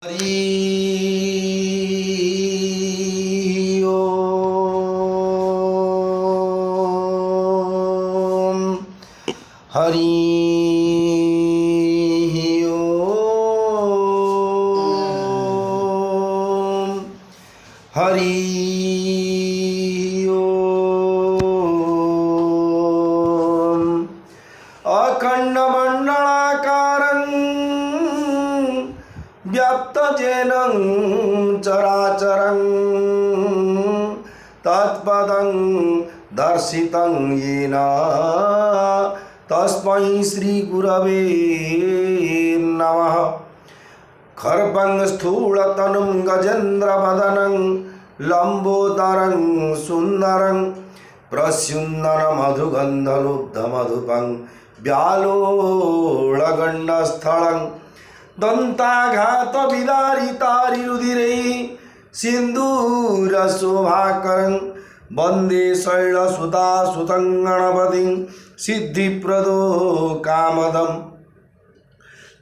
हरि ओम हरि ओम हरि ओम अखंड मंडलाकारं व्याप्तजेन चराचरं तत्पदं दर्शितं येन तस्मै श्री गुरवे नमः। खर्पं स्थूलतनुं गजेन्द्रवदनं लंबोदरं सुन्दरं प्रस्युन्ननमधुगन्धलुब्धमधुपं व्यालोळगण्डस्थलं दन्ताघातविदारितारिरुधिरैः सिन्दूरशोभाकरं वन्दे शैलसुतासुतं गणपतिं सिद्धिप्रदो कामदम्।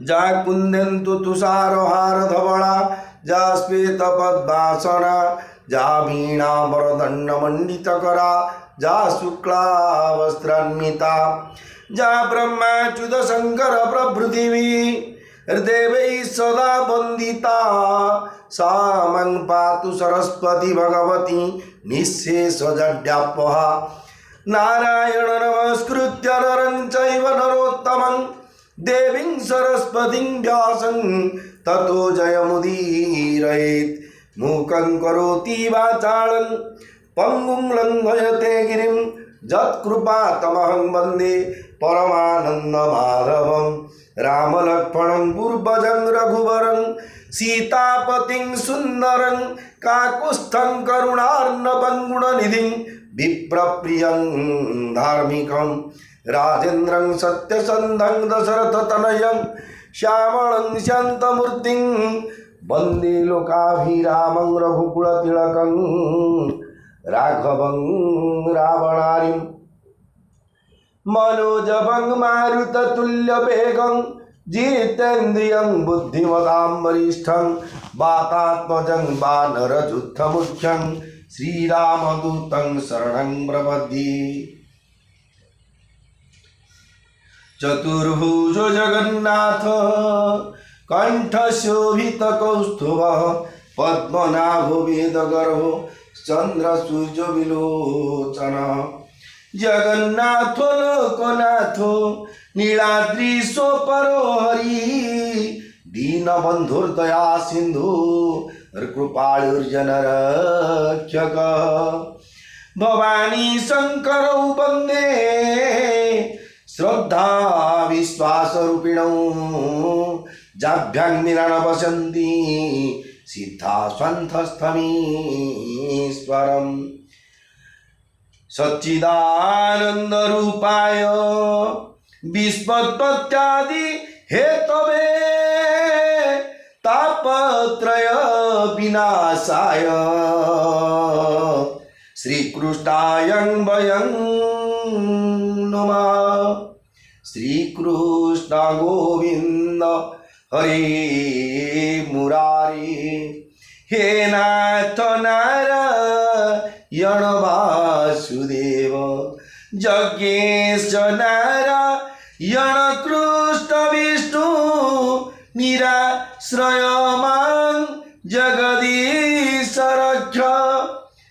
जा कुंदन्तु तुषारहारधवला जा श्वेतपद्मासना जा वीणावरदण्डमण्डितकरा जा शुक्लावस्त्रान्विता जा ब्रह्माच्युतशङ्कर प्रभृतिभिः देवैः सदा वन्दिता सा मं पातु सरस्वती भगवती निःशेषजड्यापहा। नारायण नमस्कृत्य नरं चैव नरोत्तमं देवीं सरस्वतीं व्यासं ततो जयमुदीरयेत्। मूकं करोति वाचालं पङ्गुं लङ्घयते गिरिं यत्कृपातमहं वन्दे परमानन्दमाधवं। रामलक्ष्मणं पूर्वजं रघुवरं सीतापतिं सुन्दरं काकुत्स्थं करुणार्णवं गुणनिधिं विप्रप्रियं धार्मिकं राजेन्द्रं सत्यसन्धं दशरथतनयं श्यामलं शान्तमूर्तिं वन्दे लोकाभिरामं रघुकुलतिलकं राघवं रावणारिं मनोजवं मारुततुल्यवेगं जितेन्द्रियं बुद्धिमतां वरिष्ठं वातात्मजं वानरयुद्धमुख्यं श्रीरामदूतं शरणं प्रपद्ये। चतुर्भुजो जगन्नाथ कंठशोभितकौस्तुभः पद्मनाभो वेदगर्भो चन्द्रसूर्यविलोचनः। जगन्नाथो लोकनाथो नीलाद्रिशो परो हरि दीनबन्धुर्दया सिन्धु कृपाळुर्जनरक्षक। भवानी शङ्करौ वन्दे श्रद्धा विश्वासरूपिणौ जाभ्यां निरणवसन्ति सिद्धा स्वन्थस्थमीश्वरम्। सच्चिदानन्दरूपाय विश्वोत्पत्त्यादि हेतवे तापत्रय विनाशाय श्रीकृष्णाय वयं नमः। श्रीकृष्ण गोविंद हरे मुरारी हे नाथ नारायण वासुदेव जज्ञेश नारायण कृष्ण विष्णु निराश्रय मां जगदीश रक्ष।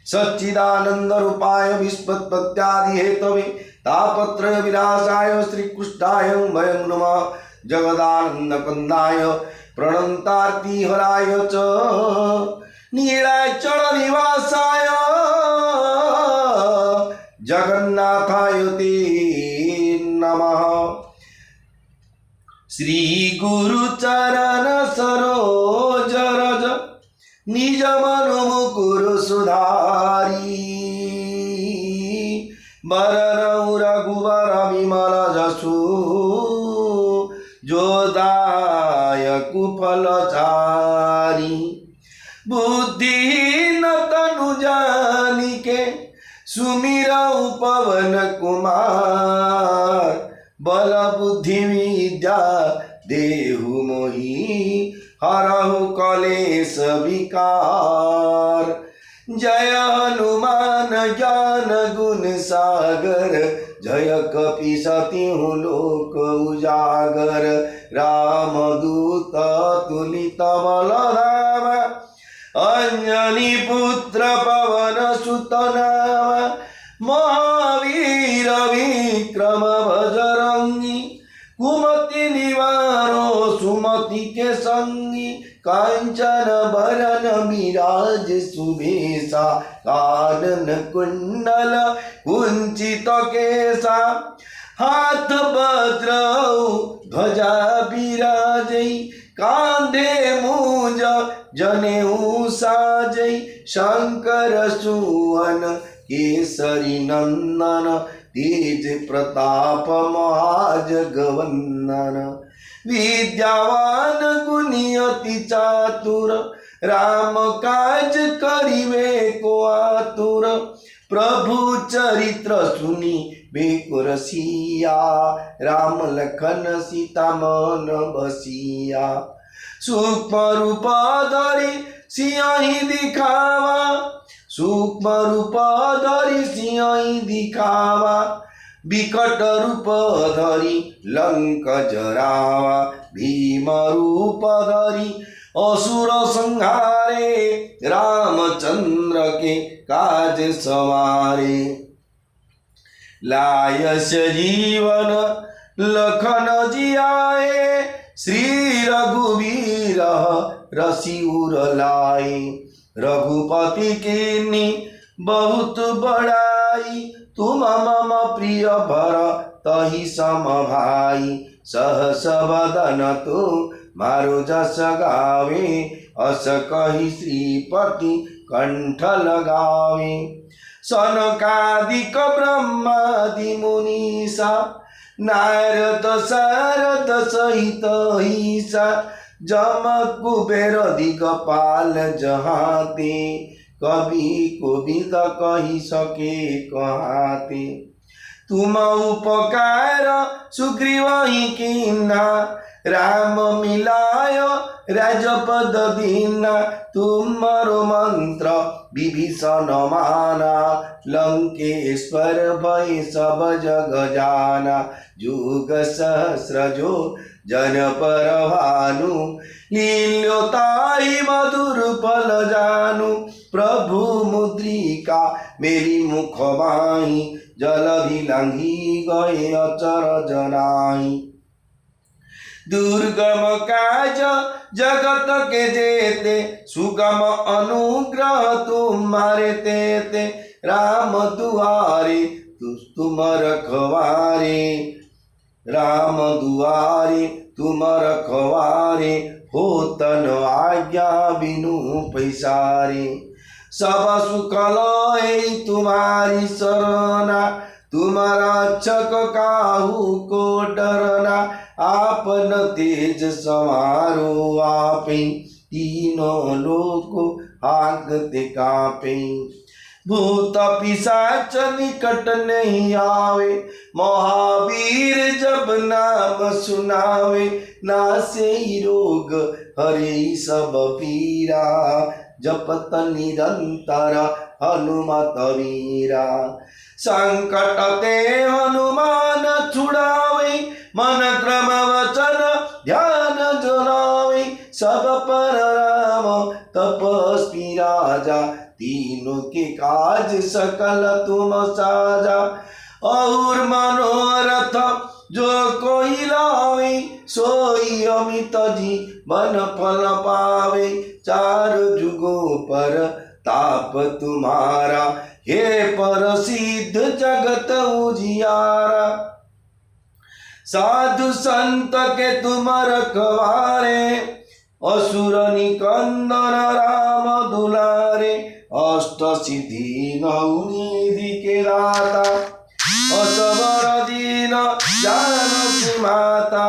सच्चिदानंद रूपाय विश्वोत्पत्त्यादि हेतवे तापत्रय विनाशाय श्रीकृष्णाय वयं नमः। जगदानंद कंदाय प्रणतार्तिहराय च नीलाचल निवासाय जगन्नाथाय ते नमः। श्री गुरु चरण सरोज रज निज मन मुकुर सुधारी बरनऊ रघुवर विमल जसु जोदायक फलचारी। बुद्धिहीन तनु जानिके सुमिरऊ पवन कुमार बल बुद्धि विद्या देहु मोहि हरहु कलेश विकार। जय हनुमान ज्ञान गुण सागर, जय कपीसतिहु लोक उजागर। रामदूत तुलित बलधाम, अंजनी पुत्र पवन सुत नाम। महावीर विक्रम बजरंगी, कुमति निवारो सुमति के संगी। कांचन बरन विराज सुबेसा, कानन कुंडल कुंचित केसा। हाथ वज्र ध्वजा विराजै, कांधे मूंज जनेऊ साजै। शंकर सुवन केसरी नंदन, तेज प्रताप महाजगवंदन। विद्यावान गुणी अति चातुर, राम काज करिवे को आतुर। प्रभु चरित्र सुनी बेको रसिया, राम लखन सीता मन बसिया। सूक्ष्म रूप धरि सिंह दिखावा, सूक्ष्म रूप धरि सिंह दिखावा। विकट रूप धरि लंक जरावा, भीम रूप धरि असुर संहारे। रामचंद्र के काज सवारे, लायस जीवन लखन जियाए। श्री रघुवीर रसिउर लाए, रघुपति कीन्ही बहुत बड़ाई। तुम मम प्रिय भरतहि सम भाई, सहस बदन तुम्हारो जस गावे। अस कहि श्रीपति कंठ लगावे। सनकादिक ब्रह्मादि मुनीसा, नारद सारद सहित ईसा। जम कुबेर दिगपाल जहाते, कभी कोविद कही सके कहाते। तुम उपकार सुग्रीव ही कीन्हा, राम मिलाय राजपद दीना। तुमरो मंत्र विभीषण माना, लंकेश्वर भय सब जग जाना। जुग सहस्र जो जन पर भानु, लील्योताहि मधुर फल जानु। प्रभु मुद्रिका मेरी मुख बाही, जलधि लंघी गए अचर जनाही। दुर्गम काज जगत के जेते, सुगम अनुग्रह तुम्हारे तेते। राम दुआरे तुम रखवारे, राम दुआरे तुम रखवारे। होतन आज्ञा बिनु पैसारे, सब सुख लय तुम्हारी सरना। तुम रक्षक काहू को डरना, आपन तेज समारो आपे। तीनों लोक हांकते कापे, भूत पिशाच निकट नहीं आवे। महावीर जब नाम सुनावे, नासे रोग हरे सब पीरा। जपत निरंतर हनुमत वीरा। संकट ते हनुमान छुड़ावे, मन क्रम वचन ध्यान जनावे। सब पर राम तपस्वी राजा, तीनों के काज सकल तुम साजा। और मनोरथ जो कोई लावे, सोई अमित जीवन फल पावे। चार जुगों पर ताप तुम्हारा, हे प्रसिद्ध जगत उजियारा। साधु संत के तुम रखवारे, असुर निकंदन राम दुलारे। अष्ट सिद्धि नौ निधि के दाता, असवर दीन जानकी माता।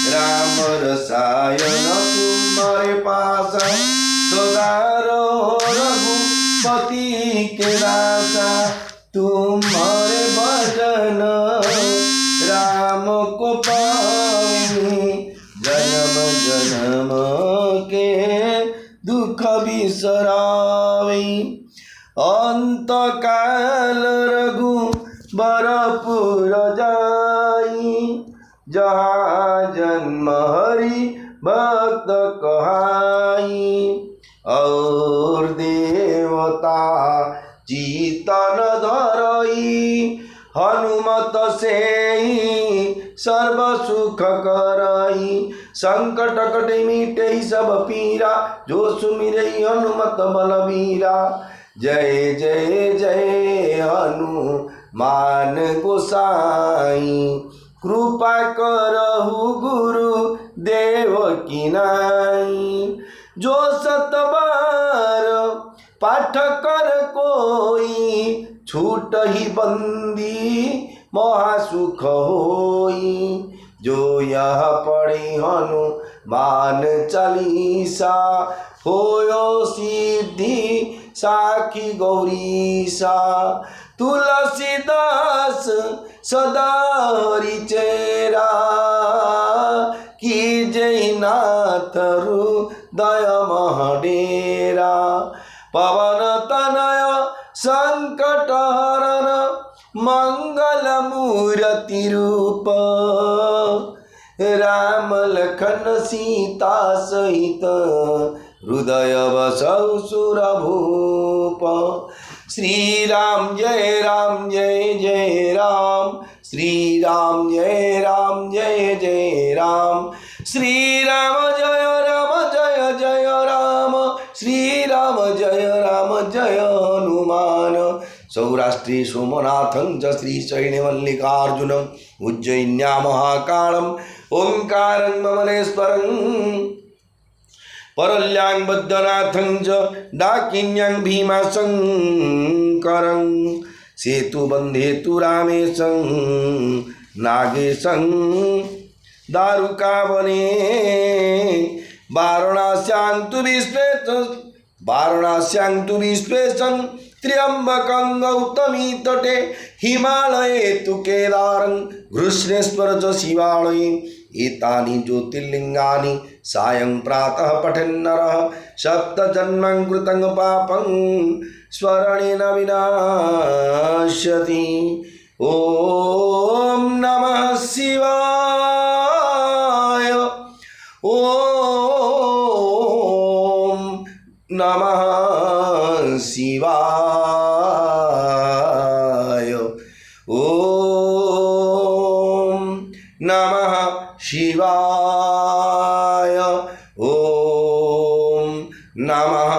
राम रसायन तुम्हारे पास, सदा रहो रघुपति के दासा। तुम्हारे भजन राम को पावे, जन्म जन्म के दुख बिसरावे अंतकाल रघुबरपुर जाई जहाँ जन्म हरि भक्त कहाई और देवता चितन धरई हनुमत से सर्व सुख करई संकट कटे मिटे सब पीरा जो सुमिरै हनुमत बलबीरा जय जय जय हनुमान गोसाई कृपा करहु गुरु देव की नाई जो सतबार पाठ कर कोई छूट ही बंदी महासुख होई जो यह पढ़े हनुमान चालीसा होयो सिद्धि साखी गौरीसा तुलसीदास सदा हरि चेरा की जय नाथ हृदय महडेरा पवन तनय संकट हरण मंगल मूर्ति रूप राम लखन सीता सहित हृदय बसौ सुरभूप श्री राम जय जय राम श्री राम जय जय राम श्री राम जय जय राम श्री राम जय हनुमान सौराष्ट्रे सोमनाथं च श्रीशैलमल्लिकार्जुनम् उज्जयिन्या महाकालं ओंकारं ममलेश्वरं परल्यां बद्धनाथं च डाकिन्यां भीमाशंकरं सेतुबन्धेतु रामेशं नागेशं दारुकावने वाराणस्यां तु विश्वेशं त्र्यंबकं गौतमी तटे हिमालये तु केदारं घृष्णेश्वर च शिवालये एतानि ज्योतिर्लिंगानि सायं प्रातः पठन्नरः सप्तजन्मं कृतं पापं स्मरणेन विनाश्यति ॐ नमः शिवाय ॐ नमः शिवाय ॐ नमः शिवाय ॐ नमः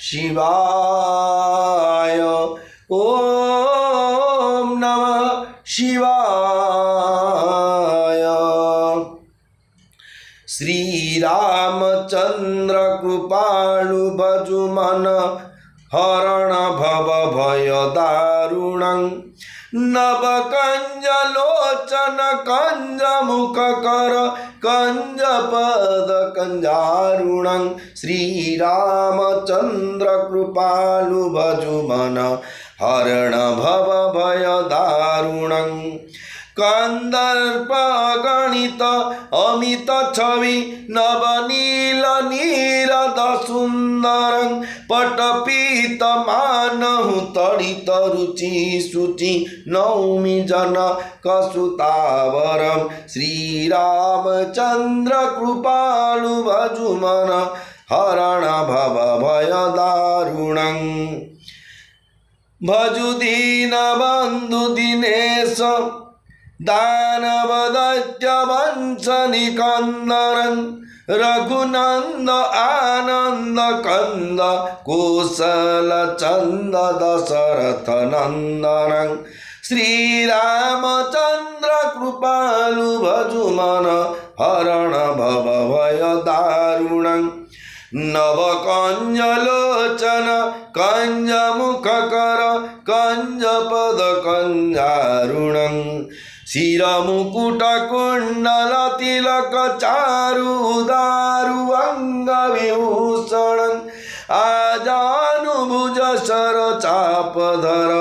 शिवाय ॐ नमः शिवाय श्री रामचंद्र कृपालु भजु मन हरण भव भय दारुणं नव कंज लोचन कंज मुख कर कंज पद कंजारुणं श्री रामचंद्र कृपालु भजु मन हरण भव भय दारुणं कंदर्प गणित अमित छवि नवनील नीरद सुंदरं पटपीत मानहु तड़ित रुचि शुचि नौमि जनक सुतावरं श्रीरामचंद्र कृपालु भजु मन हरण भव भय दारुणं भजु दीन बंधु दिनेश दानव दैत्य वंश निकंदरं रघुनंद आनंद कंद कुशल चंद दशरथ नंदनं श्रीरामचंद्र कृपालु भजु मन हरण भव भय दारुणं नव कंज लोचन कंज मुख कर कंज पद कंजारुणं शिर मुकुट कुंडल तिलक चारु दारु अंग विभूषणं आजानुभुज शर चापधर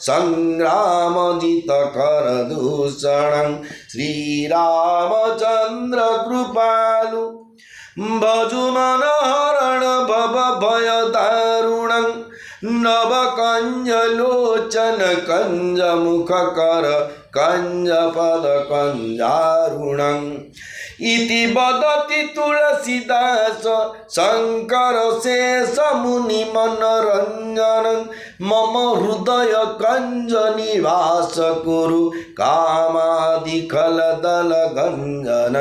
संग्राम जित कर दूषणं श्रीरामचंद्र कृपालु भजु मनहरण भव भय दारुणं नव कंजलोचन कंज मुख कर कंज पद कंजारुणं इति वदति तुलसीदास शंकर शेष मुनि मनरंजन मम हृदय कंज निवास कुरु कामादि खलदल गंजन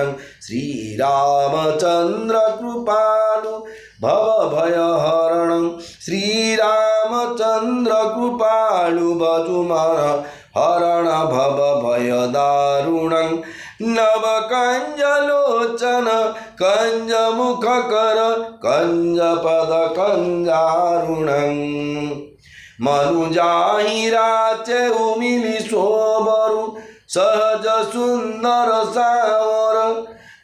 श्रीरामचंद्र कृपालु भव भयहरणं श्रीरामचंद्र कृपालु भजु मन हरण भव भय दारुणं नव कंजलोचन कंज मुख कर कंज पद कंजारुणं मनुजाहि राचे उमिली शोभरु सहज सुंदर सावर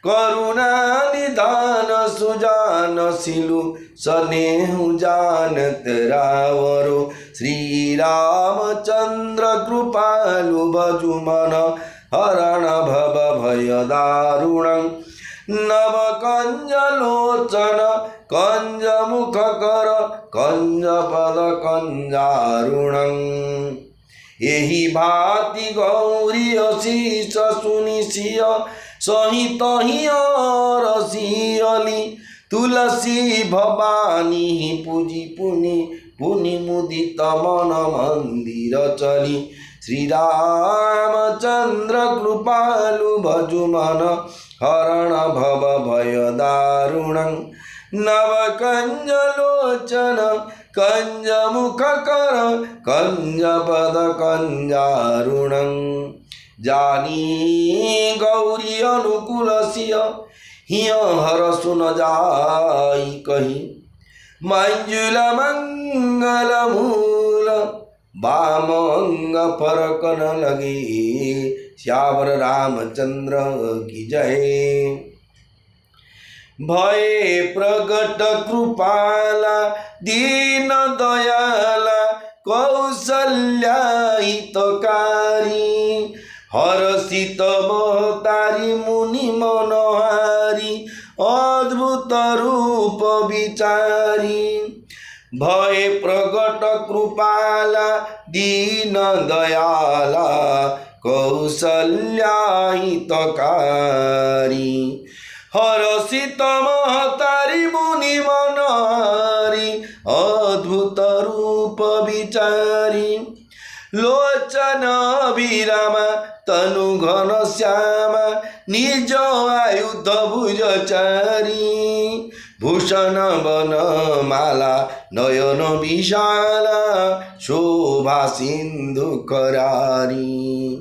करुणा निधान सुजान सिलु स्नेहु जानत रावरो श्रीरामचंद्र कृपालु भजु मन हरण भव भय दारुणं नव कंजलोचन कंज मुख कर कंज पद कंजारुणं एहि भाति गौरी अशीष सुनि सिय सहित रसियली तुलसी भवानी पूजी पुनि पुनि मुदित मन मंदिर चली श्रीरामचंद्र कृपालु भजु मन हरण भव भय दारुणं नव कंजलोचन कंज मुख कर कंज पद कंजारुणं जानी गौरी अनुकूल सिय हिय हर सुन जाई कही मंजुल मंगल मूल बाम अंग फरक न लगे श्यावर रामचंद्र की जय भय प्रगट कृपाला दीन दयाला कौसल्या हितकारी हरषित महतारी मुनि मनहारी अद्भुत रूप विचारी भय प्रगट कृपाला दीन दयाला कौसल्या हितकारी हरषित महतारी मुनि मनहारी अद्भुत रूप विचारी लोचन विराम तनु घन श्याम निज आयुध भुजचारी भूषण वन माला नयन विशाला शोभा सिंधु करारी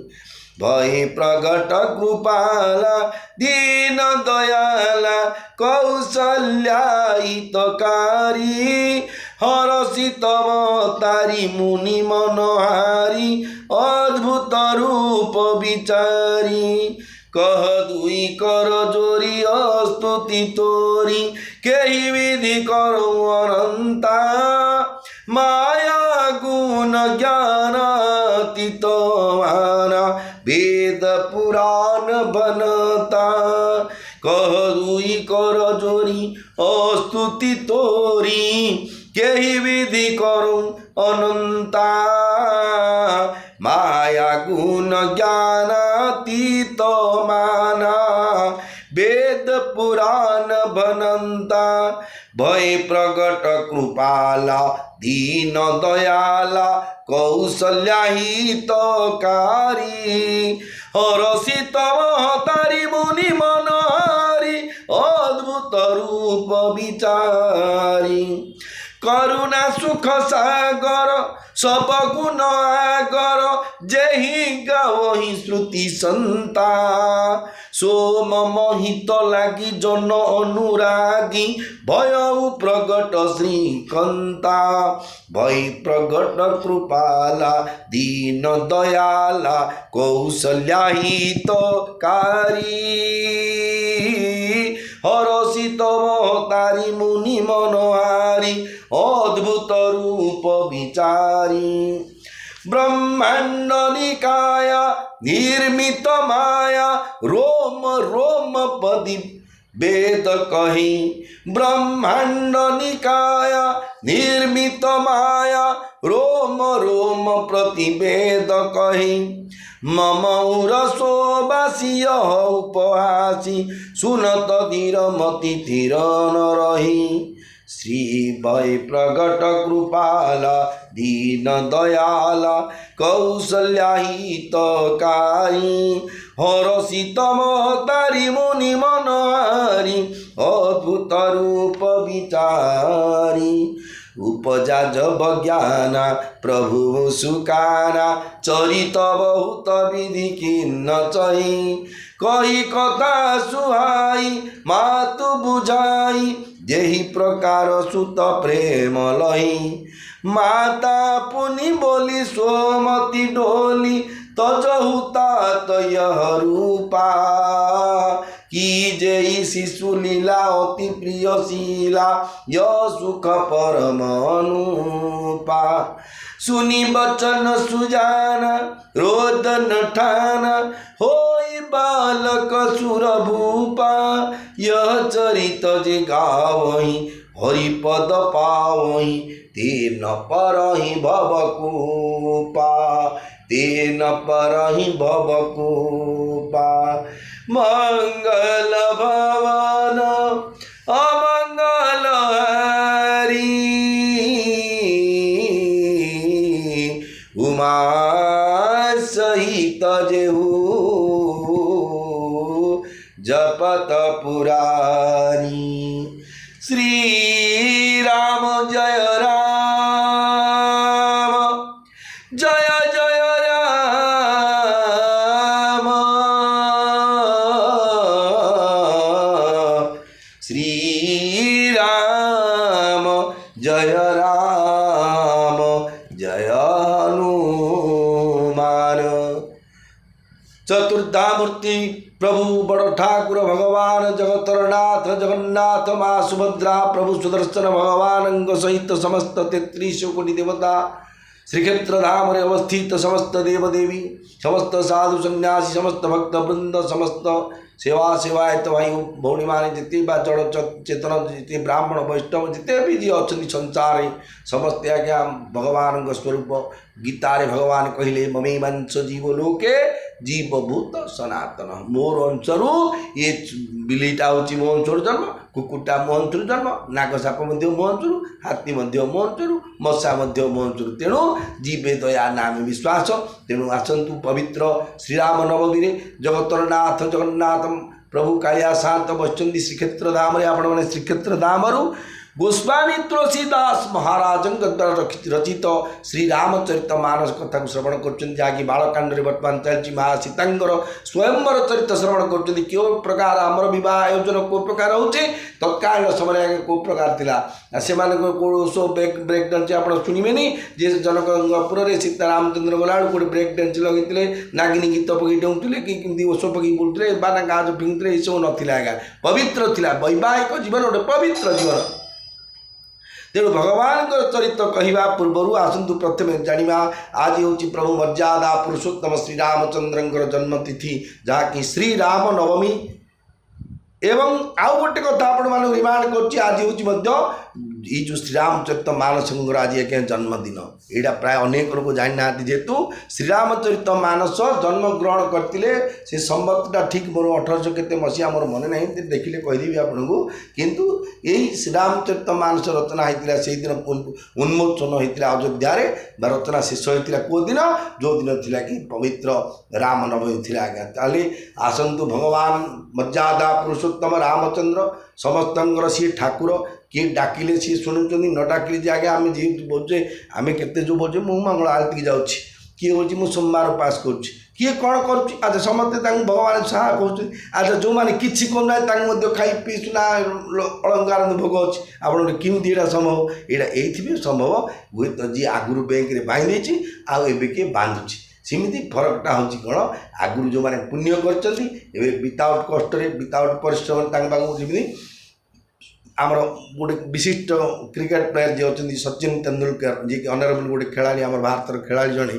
भय प्रगट कृपाला दीन दयाला कौसल्या हितकारी हरषित महतारी मुनि मनहारी अद्भुत रूप विचारी कह दुई कर जोरी स्तुति तोरी केहि विधि करो अनंता माया गुण ज्ञान अतीत माना वेद पुराण बनता कह दुई कर जोरी स्तुति तोरी केहि विधि करो अनंता माया गुण ज्ञान अतीत माना वेद पुराण बनंता भय प्रगट कृपाला दीन दयाला कौसल्या हितकारी हरषित महतारी मुनि मनहारी अद्भुत रूप विचारी करुणा सुख सागर सब गुण आगर जेहि गावहि श्रुति संता सोम मोहित लागी जन अनुरागी भय प्रगट श्रीकंता भय प्रगट कृपाला दीन दयाला कौसल्या हितकारी हरषित महतारी मुनि मनहारी अद्भुत रूप विचारी ब्रह्मांड निकाय निर्मित माया रोम रोम पदी वेद कही ब्रह्मांड निकाय निर्मित माया रोम रोम प्रतिवेद कही मम उरसोवासी उपहासी सुनत धीर मति धीर न रही श्री भय प्रगट कृपाल दीन दयाल कौशल्या हितकारी हरषित तारी मुनि मनहारी अद्भुत रूप विचारी उपजा जब ज्ञान प्रभु सुकाना चरित बहुत विधि किन्न चही कही कथा सुहाई मातु बुझाई जेहि प्रकार सुत प्रेम लही माता पुनि बोली सोमति डोली तजहु तात रूपा की जय शिशु लीला अति प्रिय शीला य सुख परम अनुपा सुनी बचन सुजान रोदन ठान होई बालक सुर भूपा यह चरित जे गावही हरिपद पावही तेन परहि भवकूपा तेन परहि भवकूपा मंगल भवन अमंगल हरि उमा सहित जेहू जपत पुरारी श्री राम जय जय जय राम श्री राम जय राम जय हनुमान चतुर्धामूर्ति प्रभु बड़ ठाकुर भगवान जगतरनाथ जगन्नाथ माँ सुभद्रा प्रभु सुदर्शन भगवान सहित समस्त 33 कोटि देवता श्रीक्षेत्र धाम अवस्थित समस्त देवदेवी समस्त साधु सन्यासी समस्त भक्त वृंद समस्त सेवा सेवायत भाई भौणी माने जिते जड़ चेतन जिते ब्राह्मण वैष्णव जिते भी जी अच्छा संसार समस्त आज्ञा भगवान स्वरूप गीतारे भगवान कहले ममे वंश जीव लोके जीवभूत सनातन मोर अंशरू ये बिलीटा हूँ मो अंशर जन्म कुकुटा मो अंशर जन्म नागसाप मो अंशर हाथी मो अंशर मशा मो अंशर तेणु जीवे दया नाम विश्वास तेणु आसतु पवित्र श्रीराम नवमी जगतर नाथ जगन्नाथ प्रभु कालिया शांत बसुंदी श्रीक्षेत्र धाम आपण मैंने श्रीक्षेत्र धामरू गोस्वामी तुलसीदास महाराज रचित श्री रामचरित मानस कथा को श्रवण कर बालकांड बर्तमान चलती महा सीतांगर स्वयंवर चरित श्रवण कर प्रकार आमर बह आयोजन को प्रकार हो तत्कालीन समय को प्रकार थिला से ब्रेक डांस आप शुणवे जे जनकपुर में सीता रामचंद्र गला गोटे ब्रेक डांस लगे नागिनी गीत पकई डेउले कि ओष पकई बुलते बाना गाज फिंगुले ये सब नाला आज्ञा पवित्र थिला वैवाहिक जीवन गोटे पवित्र जीवन तेणु भगवान चरित्र कहवा पूर्वर आसतु प्रथम जाना आज हूँ प्रभु मर्यादा पुरुषोत्तम श्री रामचंद्र जन्मतिथि जहाँकि श्री राम नवमी एवं आउ गोटे कथा आपण मान रिमांड कर आज हूँ ये जो श्रीरामचरित मानस आज एक जन्मदिन यहाँ प्राय अनेक लोग जाना जेहेतु श्रीरामचरित मानस जन्म ग्रहण करते से संबतटा ठीक मोर 1800 केते मसीहा मोर मन ना देखिले कहीदेवी आपन को किंतु यही श्रीरामचरित मानस रचना होता से दिन उन्मोचन होता अयोध्या रचना शेष होता कौ दिन जो दिन थिला कि पवित्र राम नवमी थी आज्ञा ताले आसतु भगवान मर्यादा पुरुषोत्तम रामचंद्र समस्त सी ठाकुर किए डाकिले सी शुणुं न डाकिले जे आगे आम जी बोलचे आम के जो बोलचे मु मंगल आरती जाऊँगी किए हूँ मुझे सोमवार उपास करुँच किए कौन कर समस्ते भगवान साहा कहते आज जो मैंने किसी करना खाई पी सुना अलंकार भोग अच्छे आप केमी यहाँ संभव यहाँ ये संभव हुए तो जी आगुरी बैंक में बांधे आए किए बांधुची सेमती फरकटा हूँ कौन आगुरी जो मैंने पुण्य कर विदाउट कष्ट विदाउट परिश्रम जमी आमर गोटे विशिष्ट क्रिकेट प्लेयर जी अच्छा सचिन तेंदुलकर जी कि ऑनरेबल गोटे खेला आम भारतर खेला जड़े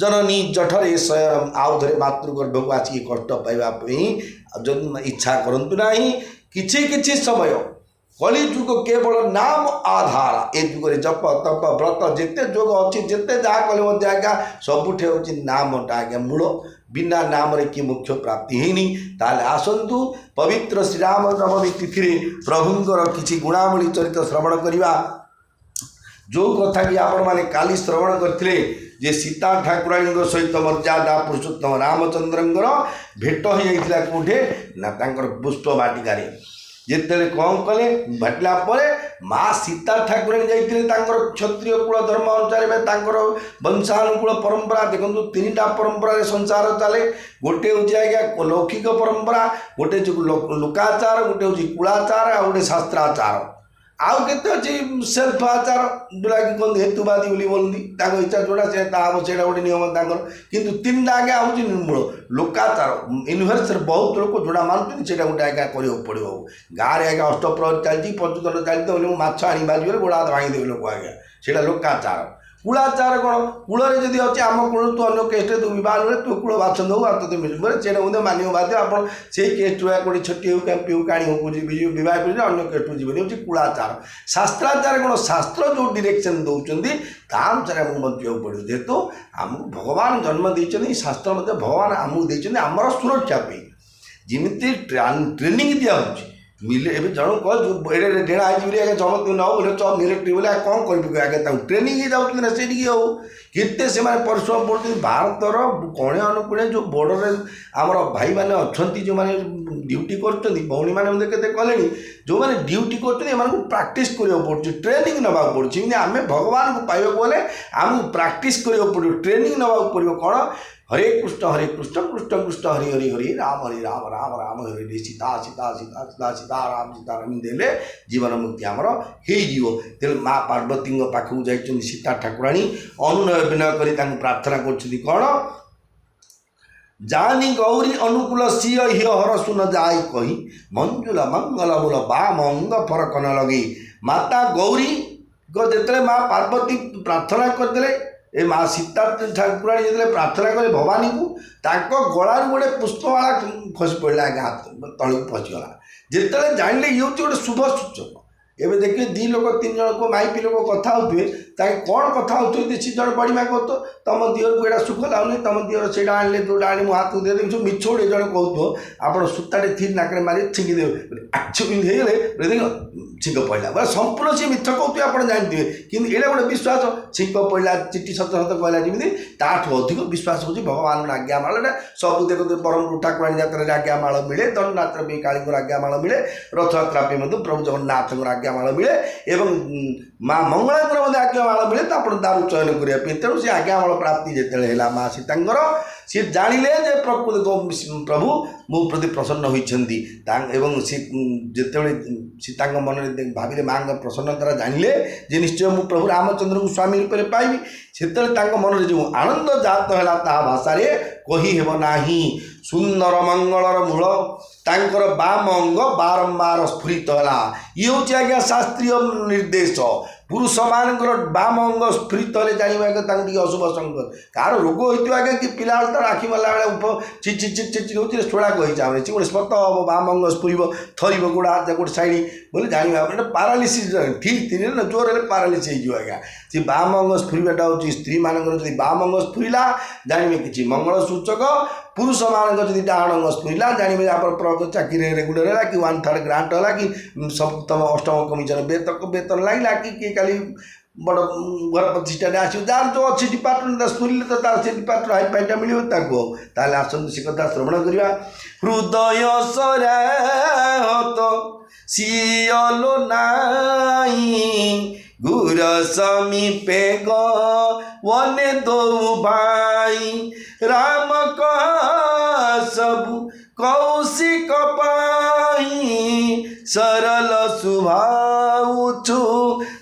जननी जठरे शयनम आउ धरे मातृगर्भ को आसिक कष्ट पाइबा इच्छा करंतु नाही। किछि किछि समय कली जुग केवल नाम आधार ए जुग जप तप व्रत जिते जोग अच्छी जिते जहाँ कले आज्ञा सबुठे हूँ नामटा आज्ञा मूल बिना नाम रे कि मोक्ष प्राप्ति हैनी। ताले आसंतु पवित्र श्रीराम नवमी तिथि प्रभुंर किछि गुणावली चरित श्रवण करवा। जो कथा कि आपण माने काली श्रवण करथिले जे सीता ठाकुराणी सहित मर्यादा पुरुषोत्तम रामचंद्रंकर भेट हो जाइथिला कोठे ना तांकर पुष्प वाटिका जिते कौन कले भेटला माँ सीता ठाकुराणी जाइथिले तांकर क्षत्रिय कुल धर्म अनुसार वंशानुकूल परंपरा देखो तीन टा परंपरा संसार चले। गोटे हूँ आज्ञा लौकिक परंपरा, गोटे लोकाचार, गोटे हूँ कुलाचार, आ गोटे शास्त्राचार, आउ केते अच्छी सेल्फ आचार जोटा कि कहते हेतुवादी बोली बोलती इच्छा जोड़ा से से गोटे नियम किंतु तीन टा आज्ञा हूँ निर्मूल लोकाचार यूनिभर्सल बहुत लोग जोड़ा मानुଛନ୍ତି से गोटे आज्ञा କରିବାକୁ पड़ो। गाँव में आज्ञा अष्टप्रहर चलती पंचदंड चलती बोले माछ आनी बाजी गोड़ा हाथ भांगीदेवे लोक आज्ञा से लोकाचार। कुलाचार कौन कूल जदि अच्छे आम कूल तू अन्न केस तू बह तू कूल बाछंद हो तो मिले से मानव बाध्य आप केस गोटे छुट्टी हो पीऊ काणी हो बह कर अन्न केस जीवन हूँ कुलाचार। शास्त्राचार कौन शास्त्र जो डिरेक्शन दौरान अनुसार आमको बंचा पड़ो जेहेतु आमको भगवान जन्म देते शास्त्र भगवान आमको देते आमर सुरक्षा जमी ट्रेनिंग दिया मिले ए जन कह डेढ़ा आगे समस्त न बोले चल निरेक्ट बोले कौन कर आगे ट्रेनिंग ही जाऊँ ना से केते से परिश्रम पड़ते भारतर कणे अनुकूल जो बॉर्डर आमर भाई मैंने अच्छा जो मैंने ड्यूटी कर भौणी मैंने केते कले जो मैंने ड्यूटी कर प्राक्ट करा पड़े ट्रेनिंग नवा पड़े आम भगवान को पाइबा बोले आमको प्राक्ट करा पड़ो ट्रेनिंग नवा पड़ो कौन हरे कृष्ण कृष्ण कृष्ण हरि हरि हरि राम राम राम हरि हरि सीता सीता सीता सीता सीता राम देले जीवन मुक्ति आमर हो तेल माँ पार्वती पाखक जाइछन सीता ठाकुराणी अनुनय विनय करी प्रार्थना करछथि कौन जानी गौरी अनुकूल सिय हिय हर सुन जाई कही मंजुला मंगल मूल बाम अंग फरक न लगी। माता गौरी को जेतले माँ पार्वती प्रार्थना करदेले ए माँ सीता ठाकुराणी जो प्रार्थना कले भवानी को गलार गोटे पुष्पमाला खसी पड़ा हाथ तल फसीगला जिते जानले ये गोटे शुभ सूचक। एवं देखिए दी लोक तीन जन को माइपी लोक कथा होते कौन कथा होते सी जन बढ़िया कह तो तुम दिहर को यहाँ सुख लाऊनी तुम दिहर से आने जोटा आने मो हाथ को दे सब मिछ गोटे जन कह आप सुताटे थी नाक मारे छिंकीदेवे आखिगले छिंक पड़ा बोले संपूर्ण सी मिथ कहते आप जानते कि ये गोटे विश्वास छिंक पड़ा चिट्ठी सत सत कहला जमी ताठू अधिक विश्वास हो भगवान आज्ञा माला सब देखते बरहमपुर ठाकुराणी यात्रा आज्ञा माल मिले दंडनाथ भी काली आज्ञा माल मिले रथयात्रा प्रभु जगन्नाथ आज्ञा माल मिले एवं माँ मंगला आज्ञा माल मिले तो आप दारू चयन करने तेणु से आज्ञा माल प्राप्ति जिते माँ सीता सी जानिले जे प्रभु मो प्रति प्रसन्न होती सी जिते सीता मन में भाविले माँ प्रसन्नता जानिले जे निश्चय मु प्रभु रामचंद्र को स्वामी रूप में पाइबी से मन में जो आनंद जात है भाषा कही हेब नाही। सुंदर मंगलर मूल तांकर बाम अंग बारंबार स्फुरित है ये हूँ आज्ञा शास्त्रीय निर्देश पुरुष मानकर बाम अंग स्फुरित है जानवे अशुभ संकेत कार रोग होती आज्ञा कि पिला तार आखि माला बेले चिची चिची हो शोड़ा कही चाहे गोटे स्पत हम बाम अंग स्फुर थर गोड़ा हाथ गोटे साइड बोले जानवा पारालीसीस ठीक थी ना जोर है पारालीसीस हो आज्ञा से बाम अंग स्फुरटा हूँ स्त्री मानकर जब बाम अंग स्फुरला जानवे कि मंगल सूचक पुरुष मान जब डाण अंग स्फुरला जानवे आप चाकरी रेगुलर है कि 1/3 ग्रांट है कि सप्तम अष्टम कमिशन वेतन लगला कि खाली बड़ घर प्रतिष्ठा आस जार जो अच्छी डिपार्टमेंट स्फुरले तो तार से डिपार्टमेंट हाई पाइटा मिले आसतु से कथा श्रवण करवा। हृदय सराहत सियलो नाई गुर समीपे गने दो भाई राम कह सबु कौशिक पाई सरल सुभाउछु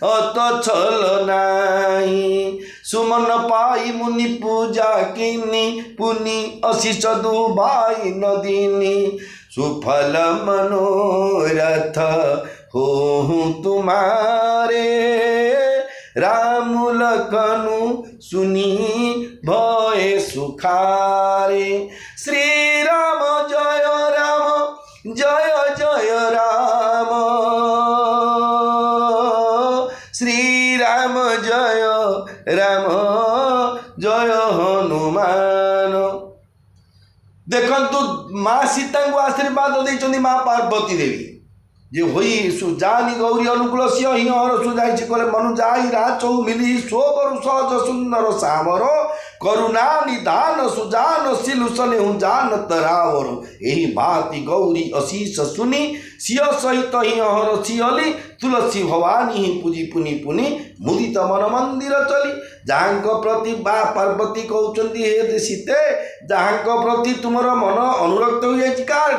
अत छल नाई सुमन पाई मुनि पूजा किनी पुनि अशिष दुभाई नदीनी सुफल मनोरथ हो तुम्हारे राम लखनु सुनी भये सुखारे। श्री राम जय जय राम, श्री राम जय राम जय हनुमान। देखंतु माँ सीता को आशीर्वाद देइछन्ति माँ पार्वती देवी जे होई सुजानी गौरी अनुकूल सिंह हि हर सुजाई कले मनु जाई राचौ मिली सोबरु सहज सुंदर सामर करुणा निधान सुजान सिलुसने हूँ जान तरावर। यही भांति गौरी अशीष सुनी सिय सहित हि हर सियली तुलसी भवानी ही पूजी पुनि पुनि मुदित मन मंदिर चली। जहाँ प्रति बा पार्वती कहते हे सीते जहाँ प्रति तुमर मन अनुरक्त हो जाए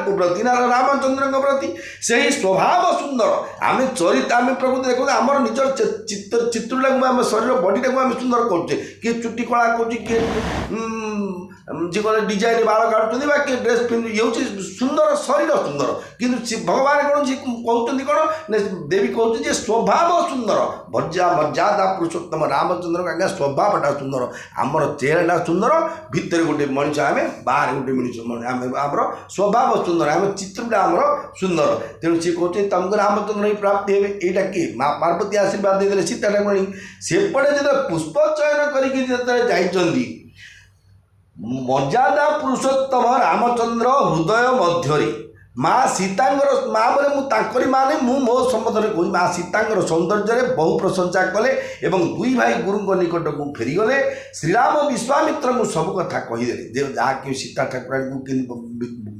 प्रति ना रामचंद्र प्रति से ही स्वभाव सुंदर आम चरित आम प्रकृति देखो आमर निजर चित्रटा को आम शरीर बडीटा को आम सुंदर करुचे किए चुट्टी कला कर जीवन डिजाइन बाल काटुच्च किए ड्रेस पिंधु ये सुंदर शरीर सुंदर किंतु भगवान कौन कहते कौन देवी कहते स्वभाव सुंदर भज्या मर्यादा पुरुषोत्तम रामचंद्र का आज्ञा स्वभावटा सुंदर आमर चेहराटा सुंदर भितर गोटे मनीष आम बाहर गोटे मनीष आम स्वभाव सुंदर आम चित्रटा आमर सुंदर तेणु सी कहते तुमको रामचंद्र ही प्राप्ति हे यहाँ किए माँ पार्वती आशीर्वाद देते सीता ठाकुराणी सेपटे जो पुष्प चयन करके मर्यादा पुरुषोत्तम रामचंद्र हृदय मध्य माँ सीतांगर माँ बोले मुझे माने मो सम्बन्ध कह माँ सीतांगर सौंदर्य बहु प्रशंसा कले एवं दुई भाई गुरु निकट को फेरीगले। श्रीराम विश्वामित्र को सब कथा कहीदे जहाँ कि सीता ठाकुराणी को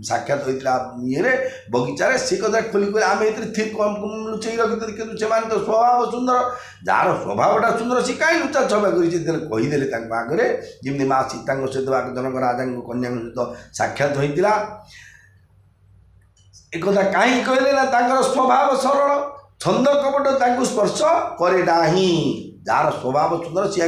साक्षात होता ये बगीचार से कथा खोलिक आम ए लुचई रखी कि तो स्वभाव सुंदर जार स्वभावटा सुंदर सी कहीं लुचा छबा कहीदे आगे जमी माँ सीता सहित जनक राजा कन्या सहित साक्षात होता एक कहीं कहले ना स्वभाव सरल छंद कपट स्पर्श करे नाही जार स्वभाव सुंदर सी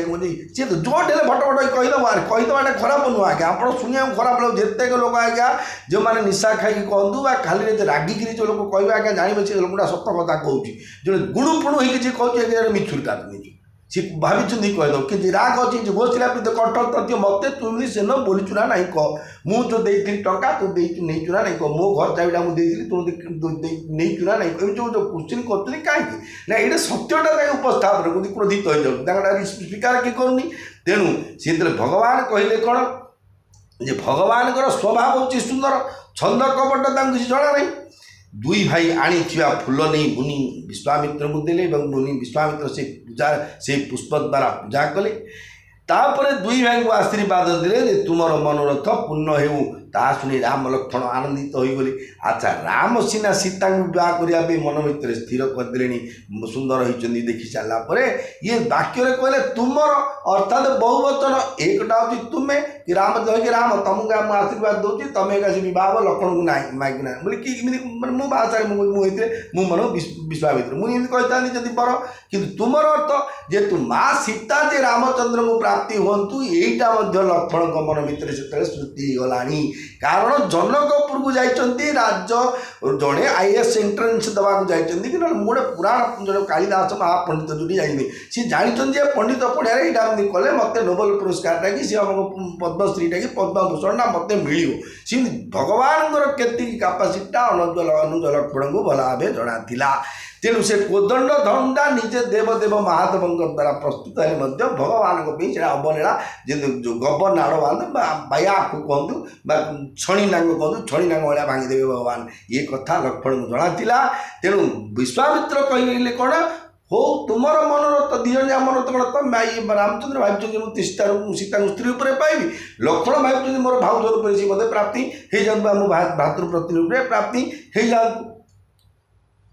सी तो जोटे भटभट कहीदेवा खराब नुह आज्ञा आप शुणा खराब लगे जितेक लोक आज्ञा जो मैंने निशा खाई कहतु खाली रागिकी जो लोग कह आज्ञा जानवे से लोकटा सत कथा कहूँ जो गुणु फुणु हो कहूँ मिछुरी काटुनी सी भाई कहीद कि राग अच्छी गोशिला कठोर तथ्य मत तुम से न बोलचु ना नहीं कह मुझे देती टाँचा तू नहीं चुना नहीं कह मो घर चाबिटा मुझे नहीं चुना नहीं कह जो क्वेश्चन कर कहीं ना ये सत्यटा उपस्थापन करते क्रोधित हो जाए स्वीकार किए करूनी तेणु सी भगवान कहले कौन जे भगवान स्वभाव हूँ सुंदर छंद कपट किसी जना नहीं दुई भाई आनी फूल नहीं मुनि विश्वामित्र को देले मुनि विश्वामित्र से पूजा से पुष्प द्वारा पूजा कले तापर दुई भाई को आशीर्वाद देले तुमर मनोरथ पूर्ण हेउ ता शुणी राम लक्ष्मण आनंदित हो गले। अच्छा राम सीना सीता विवाह करने मन भितर स्थिर करदे सुंदर होती देखी सारापर ये वाक्य कहले तुमर अर्थात बहुवचन एकटा हूँ तुम्हें कि राम कि राम तुमको आम आशीर्वाद दूसरी तुम एक बहुत लक्ष्मण को ना मागिना बोले कि मो भाषा मुझे मन विश्वामित्र मुझे कहता जब पर कि तुमर अर्थ जेतु माँ सीता जे रामचंद्र को प्राप्ति हूँ यहीटा लक्ष्मण मन भितर से श्रुति गला कारण जनकपुर को जाइए राज जड़े आईएएस एंट्रेंस देवा जाइए कि गोटे पुराण जो कालिदास महापंडित जोटी जाइए सी जानते पंडित पढ़िया यहाँ कले मत नोबेल पुरस्कार कि सी आम पद्मश्रीटा कि पद्मभूषणटा मत मिल सी भगवान केति कैपासीटा अनुज लक्ष्मण को भल भाव जना तेणु से कोदंड धनुटा निजे देवदेव महादेव द्वारा प्रस्तुत है भगवान अवलीला जो गबर नाड़ बांध बाया आखु कहतु छणी नांग कहतु छणी नांग भाया भांगीदेवे भगवान ये कथा लक्ष्मण को जनाला। तेणु विश्वामित्र कहले कौन हो तुमर मनोरथ दिज मनोरथ कौन तुम रामचंद्र भाई मुझे सीता स्त्री पर पाइबी लक्ष्मण भाई मोर भाउज रूप से मत प्राप्ति हो जातु मो भातृप्रति रूप प्राप्ति हो जातु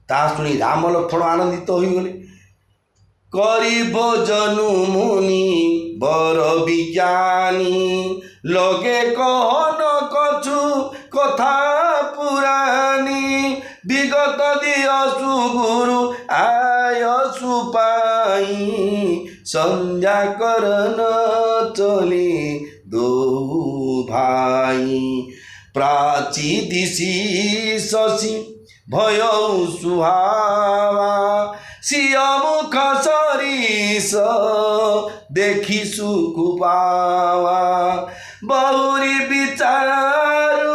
ता शुणी राम लक्ष्मण आनंदित हो गले। करी भोजनु मुनि बर विज्ञानी लगे कहन कछु कथा पुरानी विगत दियसु गुरु आयसु पाई संध्या करन चले दो भाई प्राची दिशी शशि भय सुहावा सिय मुख सरीस देखी सुख पावा बहुरी विचारू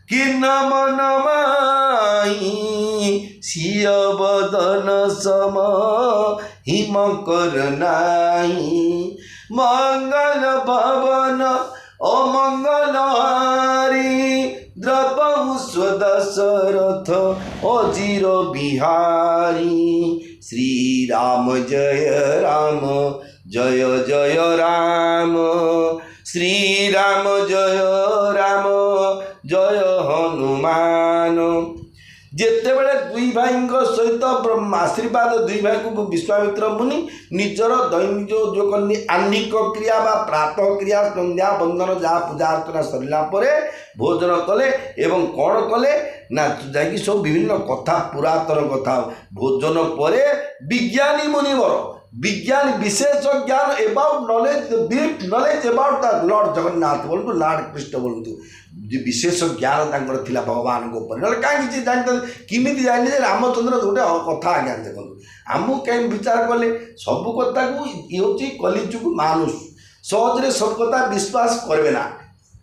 किन मन माई सिय बदन सम हिम कर नाही मंगल भवन अमंगल हारी द्रपहु स्वदशरथ अजीर बिहारी श्री राम जय राम जय जय राम श्री राम जय हनुमान जेतेबेले दुई भाई सहित आशीर्वाद दुई भाई को विश्वामित्र मुनि निजर दैनिक जो कल आह्निक क्रिया बा प्रातः क्रिया संध्या बंदन जहाँ पूजा अर्चना सरला भोजन कले एवं कौन कले ना जाकि सब विभिन्न कथा पुरातन कथा भोजन पर विज्ञानी मुनिवर विज्ञान विशेष ज्ञान about knowledge deep knowledge about the lord Jagannath बोलतु लॉर्ड कृष्ण बोलतु विशेष ज्ञान तांकर थिला भगवान को ऊपर नले काहे कि जानते किमिति जानि जे रामचंद्र गोटे कथा आज्ञा देखो आमु कहीं विचार कले सब कथा को ये होची कलिजुग मानुष सहजरे सब कथा विश्वास करबे ना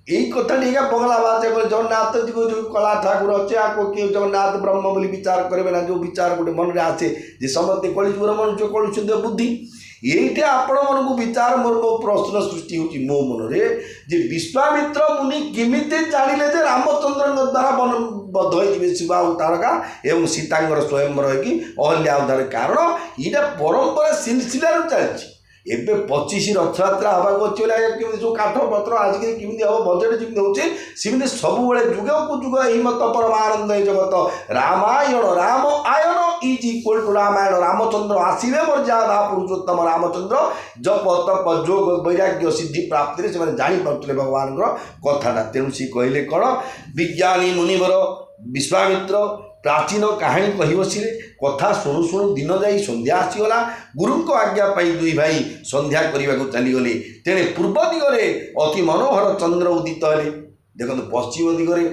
यही कथा टीका पगला बात जगन्नाथ जी को जो कला ठाकुर अच्छे आपको किए जगन्नाथ ब्रह्म बोली विचार करेंगे ना जो विचार गोटे मन में आसे जे समस्ते कलिजुगर मनुष्य कलुषित बुद्धि ये आपण मन को विचार मोर प्रश्न सृष्टि हो मो मन जे विश्वामित्र मुनि किमिते जानिले जे रामचंद्र द्वारा बद्ध हो शिवा तारका एवं सीतांगर स्वयं रही अहल्या उद्धार कारण यहाँ परंपरा सिलसिला चलती एबे 25 रथयात्रा हवाक अच्छे जो काठ पत्र आज केमी हम बजेट जमी होती सब जुग को जुग ही मत परमानंद जगत रामायण राम आयन is equal to Ramayana Ramachandra आसवे मर्यादा पुरुषोत्तम रामचंद्र जप तप जोग वैराग्य सिद्धि प्राप्ति से जापे भगवान कथाटा तेणु सी कहले कौन विज्ञानी मुनिवर विश्वामित्र प्राचीन कहानी कही बसिले कथा शुणु शुणु दिन जाई संध्या आसीगला गुरु को आज्ञा पाई दुई भाई संध्या करने को चलीगले तेणे पूर्व दिगरे अति मनोहर चंद्र उदित हेले देखो पश्चिम दिगरे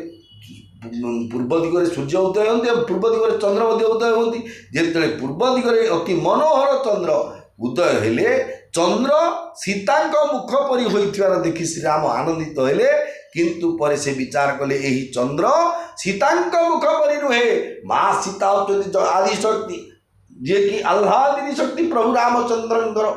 पूर्व दिगरे सूर्य उदय होते पूर्व दिगरे चंद्र उदय होती जिते पूर्व दिगरे अति मनोहर चंद्र उदय हेले चंद्र सीता मुख परी होइथिवार देखि श्री राम आनंदित हेले किंतु पर से विचार कले यही चंद्र सीता मुख परी नुहे माँ सीता होती आदि शक्ति जे कि आह्लादिनी शक्ति प्रभु रामचंद्र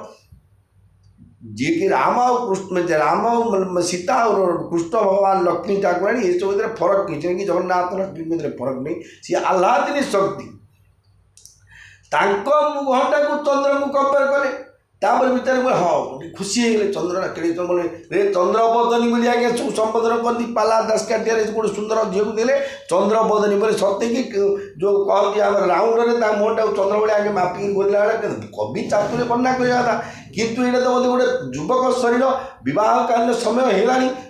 जे कि राम और कृष्ण राम सीता और कृष्ण भगवान लक्ष्मी ठाकुराणी ये सब फरक कि जगन्नाथ लक्ष्मी फरक नहीं सी आह्लादिनी शक्ति मुहटा को चंद्र को कंपेयर कले तापर विचार हाँ खुशी है चंद्र रे चंद्रबदनी बोली आज्ञा सब संबोधन करती पाला दासकाठिया गोटे सुंदर झील को देले चंद्रबदनी बोले सत्य कि जो कहती आम राउंड में मुहटा चंद्र भाई आगे मापिक बोला कवि चातुर्य वर्णना करवा किंतु ये तो मतलब गोटे युवक शरीर विवाह कालीन समय है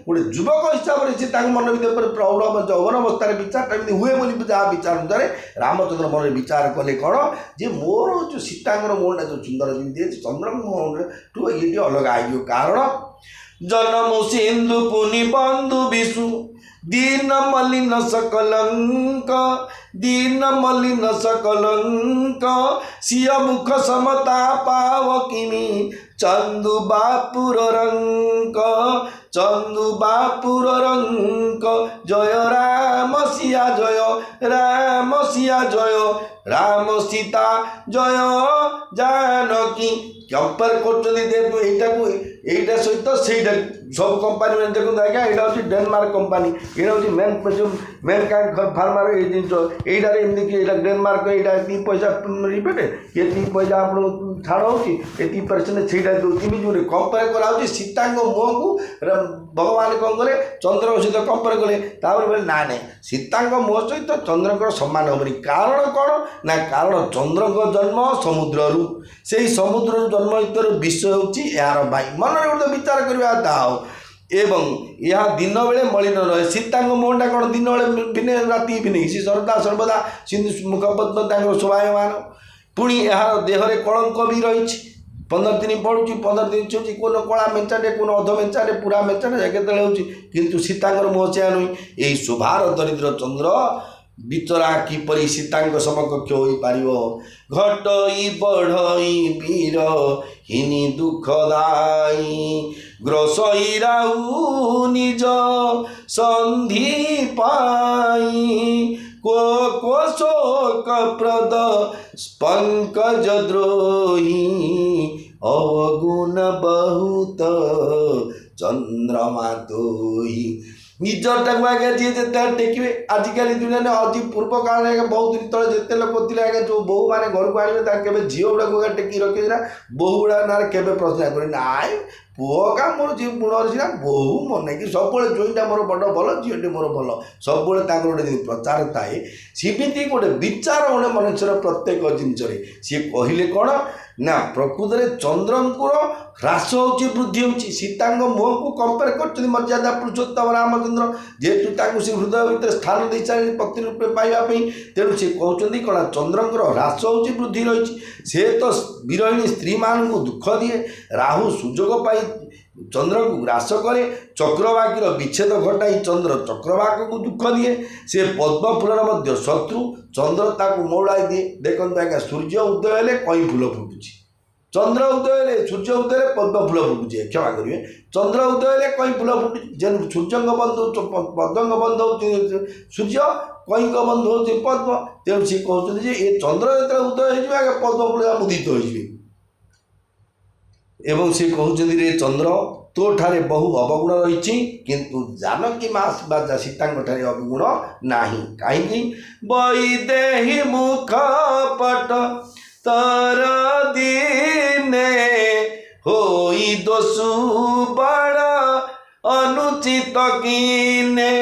गोटे युवक हिसाब से मन भर प्रौढ़ जौवन अवस्था विचार हुए बोली जहाँ विचार अनुसार रामचंद्र मन विचार कले कौन जे मोर जो सीतांगर मोहटा जो सुंदर जमी चंद्र मोहन ये अलग आई कारण जन्म सिंधु पुनि बंधु विषु दीन मलिन सकलंक सिय मुख समता पाव किमी चंदु बापुर रंक जय राम सिया जय राम सीता जय जानकी कंपेयर कर सहित से सब कंपानी मैंने देखो आज्ञा यहाँ हूँ डेनमार्क कंपानी यहाँ हूँ मेन फार्मार ये जिन यहाँ डेनमार्क यहाँ पैसा रिपेट ये पैसा आप छाड़ हो%, से कंपेयर कराऊँ सीता मुह को भगवान कौन कले चंद्र सहित कंपेयर कले बोले ना ना सीता मुह सहित चंद्र सामान हेनी कारण कौन ना कारण चंद्र जन्म समुद्र से समुद्र जन्म भर विश्व होची यार भाई मन गोटे विचार करवा एवं यह दिन बेले मलिन रहे सीता मुहटा कौन दिन बेले भिने राति भिने सी सर्वदा सर्वदा सिंधु मुखपद्म शोभायमान पुणी यार देहरे कलंक भी रही 15 दिन पड़ुची 15 दिन छुची कौन कला मेचाटे कौन अध मेचाटे पूरा मेचाटे केतले होची किंतु सीतांगर मुह से नुई यही शोभार दरिद्र चंद्र ବିଚରା କିପରି ସୀତାଙ୍କ ସମକକ୍ଷ ହୋଇପାରିବ। ଘଟଇ ବଢ଼ଇ ବୀର ହିନି ଦୁଃଖଦାୟୀ ଗ୍ରସଇ ରାହୁ ନିଜ ସନ୍ଧି ପାଇ କୋ ଶୋକ ପ୍ରଦ ପଙ୍କଜ ଦ୍ରୋହୀ ଅବଗୁଣ ବହୁତ ଚନ୍ଦ୍ରମା ତୋହି। ନିଜଟାକୁ ଆଜ୍ଞା ଯିଏ ଯେତେ ଟେକିବେ ଆଜିକାଲି ଦୁନିଆରେ ଅତି ପୂର୍ବ କାଳରେ ଆଜ୍ଞା ବହୁତ ଦିନ ତଳେ ଯେତେ ଲୋକ ଥିଲେ ଆଜ୍ଞା ଯେଉଁ ବୋହୂମାନେ ଘରକୁ ଆଣିବେ ତାଙ୍କୁ କେବେ ଝିଅ ଗୁଡ଼ାକୁ ଆଜ୍ଞା ଟେକି ରଖିବେ ନା ବୋହୂ ଗୁଡ଼ା ନାଁରେ କେବେ ପ୍ରଶ୍ନ କରିବେ ନାଇଁ ପୁଅ କା ମୋର ଯିଏ ଗୁଣ ଅଛି ନା ବୋହୂ ମନେ କି ସବୁବେଳେ ଜୋଇଁଟା ମୋର ବଡ଼ ଭଲ ଝିଅଟି ମୋର ଭଲ ସବୁବେଳେ ତାଙ୍କର ଗୋଟେ ଯଦି ପ୍ରଚାର ଥାଏ ସେମିତି ଗୋଟେ ବିଚାର ଗୋଟେ ମନୁଷ୍ୟର ପ୍ରତ୍ୟେକ ଜିନିଷରେ ସିଏ କହିଲେ କ'ଣ ନା ପ୍ରକୃତରେ ଚନ୍ଦ୍ରଙ୍କର ହ୍ରାସ ହେଉଛି ବୃଦ୍ଧି ହେଉଛି। ସୀତାଙ୍କ ମୁହଁକୁ କମ୍ପେୟାର କରୁଛନ୍ତି ମର୍ଯ୍ୟାଦା ପୁରୁଷୋତ୍ତମ ରାମଚନ୍ଦ୍ର ଯେହେତୁ ତାଙ୍କୁ ସେ ହୃଦୟ ଭିତରେ ସ୍ଥାନ ଦେଇସାରିଲେ ପତ୍ନୀ ରୂପେ ପାଇବା ପାଇଁ ତେଣୁ ସେ କହୁଛନ୍ତି କ'ଣ ଚନ୍ଦ୍ରଙ୍କର ହ୍ରାସ ହେଉଛି ବୃଦ୍ଧି ରହିଛି। ସେ ତ ବିରହିଣୀ ସ୍ତ୍ରୀମାନଙ୍କୁ ଦୁଃଖ ଦିଏ ରାହୁ ସୁଯୋଗ ପାଇ ଚନ୍ଦ୍ରକୁ ଗ୍ରାସ କରେ ଚକ୍ରବାକୀର ବିଚ୍ଛେଦ ଘଟାଇ ଚନ୍ଦ୍ର ଚକ୍ରବାକକୁ ଦୁଃଖ ଦିଏ। ସେ ପଦ୍ମ ଫୁଲର ମଧ୍ୟ ଶତ୍ରୁ ଚନ୍ଦ୍ର ତାକୁ ମଉଳାଇ ଦିଏ। ଦେଖନ୍ତୁ ଆଜ୍ଞା ସୂର୍ଯ୍ୟ ଉଦୟ ହେଲେ କଇଁ ଫୁଲ ଫୁଟୁଛି ଚନ୍ଦ୍ର ଉଦୟ ହେଲେ ସୂର୍ଯ୍ୟ ଉଦୟ ହେଲେ ପଦ୍ମ ଫୁଲ ଫୁଟୁଛି କ୍ଷମା କରିବେ ଚନ୍ଦ୍ର ଉଦୟ ହେଲେ କଇଁ ଫୁଲ ଫୁଟୁଛି। ଯେହେତୁ ସୂର୍ଯ୍ୟଙ୍କ ବନ୍ଧୁ ପଦ୍ମଙ୍କ ବନ୍ଧୁ ହେଉଛି ସୂର୍ଯ୍ୟ କଇଁଙ୍କ ବନ୍ଧୁ ହେଉଛି ପଦ୍ମ ତେଣୁ ସେ କହୁଛନ୍ତି ଯେ ଏ ଚନ୍ଦ୍ର ଯେତେବେଳେ ଉଦୟ ହେଇଯିବେ ଆଜ୍ଞା ପଦ୍ମ ଫୁଲ ମୁଦିତ ହୋଇଯିବେ ଏବଂ ସେ କହୁଛନ୍ତି ରେ ଚନ୍ଦ୍ର ତୋ ଠାରେ ବହୁ ଅବଗୁଣ ରହିଛି କିନ୍ତୁ ଜାନକୀ ମା ବା ସୀତାଙ୍କ ଠାରେ ଅବଗୁଣ ନାହିଁ। କାହିଁକି ବୈଦେହୀ ମୁଖ ପଟ ତର ଦିନେ ହୋଇ ଦୋଷୁ ବଳ ଅନୁଚିତ କିନେ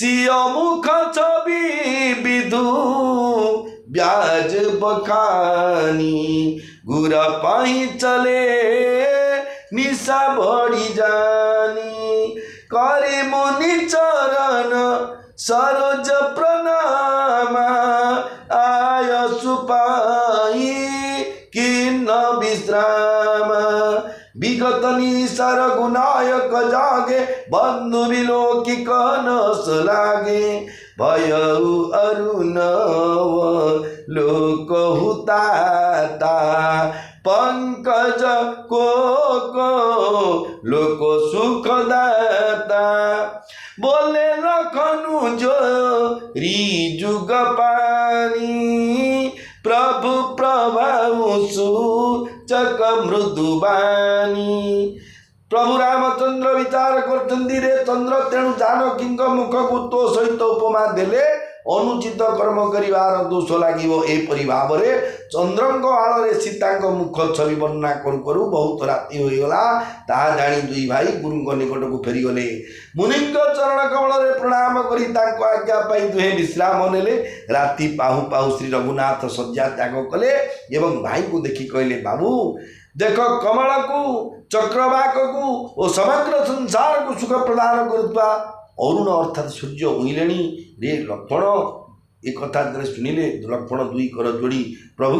ସିଅ ମୁଖ ଛବି ବିଧୁ ବ୍ୟାଜ ବखानी गुर पाई चले निशा बड़ी जानी करे मुनि चरण सरोज प्रणाम आय सुपाई किन्न विश्राम विगत निसार गुनायक जागे बंधु विलोकी कनस लागे भय अरुणव लोक हुताता पंकज को लोक सुखदाता बोले लखनु जो जुग पानी प्रभु प्रभाव सूचक मृदुबानी। प्रभु रामचंद्र विचार करते रे चंद्र तेणु जानकी मुख को तो सहित उपमा देले अनुचित कर्म करिवार दोष लागिवो। एपरि भावरे चंद्रंक आଳରେ सीतांक मुख छवि वर्णना करू करू बहुत राति होइगला। ताहा जानी दुई भाई गुरुंक निकट को फेरीगले मुनिंक चरण कमल रे प्रणाम करी तांको आज्ञा पाई दुहे विश्राम नेले। राति पाहु पाहु श्री रघुनाथ शଯ୍ୟା त्याग कले एवं भाई को देखि कहले बाबू देख कमल को चक्रवाक को और समग्र संसार को सुख प्रदान करुवा अरुण अर्थात सूर्य उइलेणी रे लक्ष्मण एक कथा शुणिले लक्ष्मण दुई कर जोड़ी प्रभु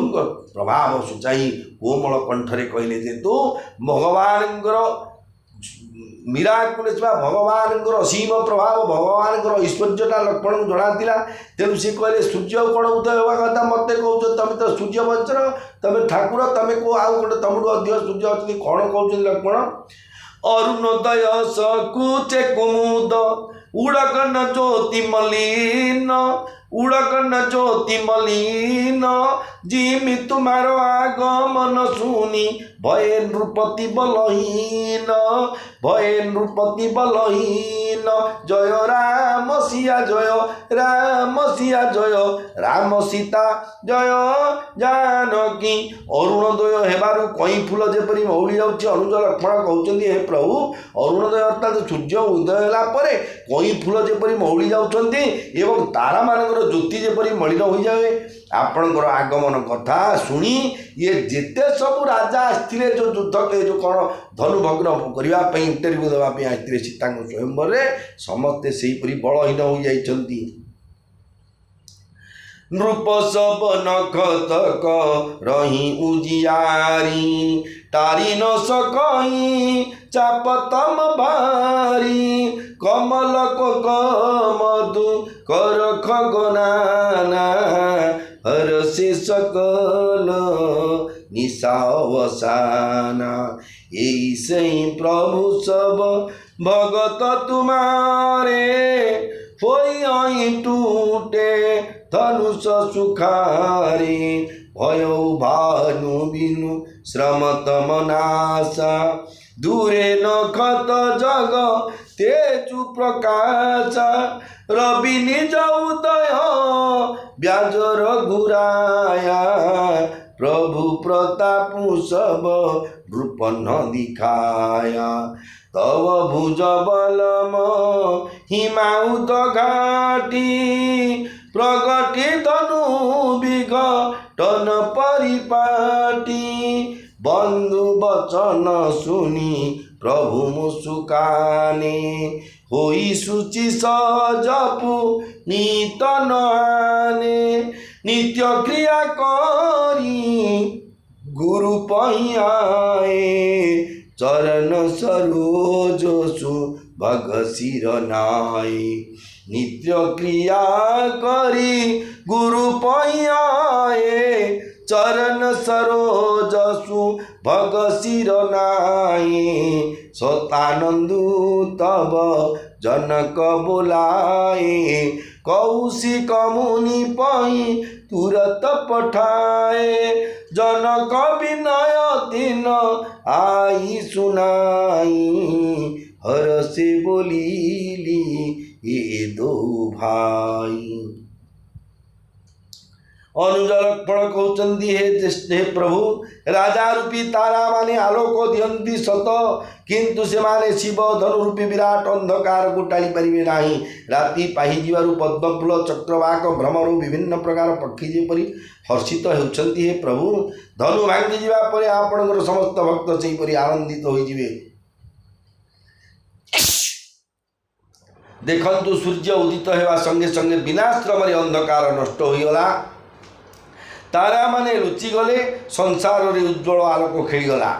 प्रभाव सूचाई कोमल कंठरे कहले जे तो भगवान मिराकुलस भगवान असीम प्रभाव भगवान ऐश्वर्यटा लक्ष्मण को जनाला। तेणु सी कहले सूर्य कौन उदय हवा कथा मत कौच तुम तो सूर्य वंशर तुम ठाकुर तुम को आउ गोटे तुमठू अधिक सूर्य अच्छे कौन कहते लक्ष्मण अरुणोदय सकुचे कुमुद उड़कन ज्योति मलिन उड़कन ज्योति मलिन जिमि तुम्हार आगमन सुनी भय नृपति बलहीन भय नृपति बलहीन जय राम सिया जय राम सिया जय राम सीता जय जानकी। अरुणोदय हेबारु कई फूल जेपरि मौली जाउछि अनुज लक्ष्मण कहउछन्ति हे प्रभु अरुणोदय अर्थात सूर्य उदय होला परे कई फूल जेपरि मौली जाउछन्ति एवं तारा मानकर ज्योति जेपरि मलिन होई जाए आपणकर आगमन कथा शुणी ये जेते सब राजा आसते जो युद्ध के जो कौन धनु भग्न करने इंटरव्यू देवाई आसते सीता स्वयंवर समस्ते से बलहीन हो जाइछन्ति। नृप सब नखतक रही उजियारी तारी न सकई चापतम भारी कमल को मधु कर खगनाना हरसे सकल निशावसाना। ऐसे प्रभु सब भगत तुम्हारे होई आई टूटे धनुष सुखारे। भयो भानु बिनु श्रम तम नाशा दूरे नखत जग तेजु प्रकाश। रवि निज उदय व्याजर घुराया प्रभु प्रताप सब रूप न दिखाया। तव भुज बलम हिमाउत घाटी प्रगति धनु विघटन परिपाटी। बंधु वचन सुनी प्रभु मुसुकाने होई सुचि सजपु नीतन आने। नित्य क्रिया करी गुरु पहियाए चरण सरोज सु भग सिर नाय। नित्य क्रिया करी गुरु पहियाए चरण सरोज सु भग सिर नाय। सतानंदु तब जनक बोलाए कौशिक मुनि पही तुरत पठाए। जनक विनय दिन आई सुनाई हर से बोलीली ये दो भाई। अनुज लक्ष्मण कहते हे प्रभु राजा रूपी तारा माने आलोक दियंती सत किंतु से माने शिव धनु रूपी विराट अंधकार को टाली पारिबे नाही। राति पाहि जीवारु पद्मफूल चक्रवाक भ्रमरु विभिन्न प्रकार पक्षी जेपरि हर्षित होउछंती हे प्रभु। धनु भांगी जीवा परे आपणकर समस्त भक्त सेहीपरि आनंदित होई जिवे। देखंतु सूर्य उदित हेवा संगे संगे विनाश्रमरे अंधकार नष्ट होइगला। तारा माने लुचि गले संसार रे उज्ज्वल आलोक खेलीगला।